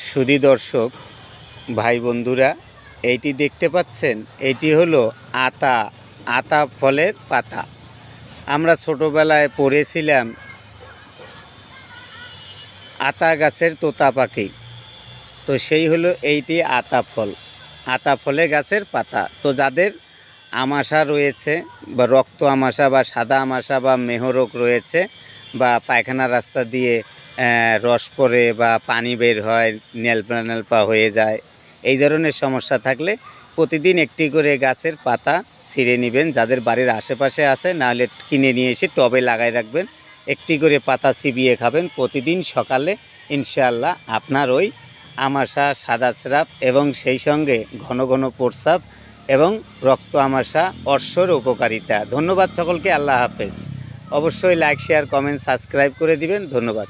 সুধী দর্শক ভাই বন্ধুরা, এইটি দেখতে পাচ্ছেন, এইটি হলো আতা ফলের পাতা। আমরা ছোটোবেলায় পড়েছিলাম আতা গাছের তোতা পাখি, তো সেই হলো এইটি আতা ফলে গাছের পাতা। তো যাদের আমাশা রয়েছে বা রক্ত আমাশা বা সাদা আমাশা বা মেহরোগ রয়েছে বা পায়খানা রাস্তা দিয়ে রস পড়ে বা পানি বের হয়, নেলপা হয়ে যায়, এই ধরনের সমস্যা থাকলে প্রতিদিন একটি করে গাছের পাতা ছিঁড়ে নেবেন। যাদের বাড়ির আশেপাশে আছে, নাহলে কিনে নিয়ে এসে টবে লাগাই রাখবেন। একটি করে পাতা চিবিয়ে খাবেন প্রতিদিন সকালে। ইনশাআল্লাহ আপনার ওই আমাশা, সাদা স্রাব এবং সেই সঙ্গে ঘন ঘন প্রস্রাব এবং রক্ত আমাশা, অর্শর উপকারিতা। ধন্যবাদ সকলকে। আল্লাহ হাফেজ। অবশ্যই লাইক, শেয়ার, কমেন্ট, সাবস্ক্রাইব করে দিবেন। ধন্যবাদ।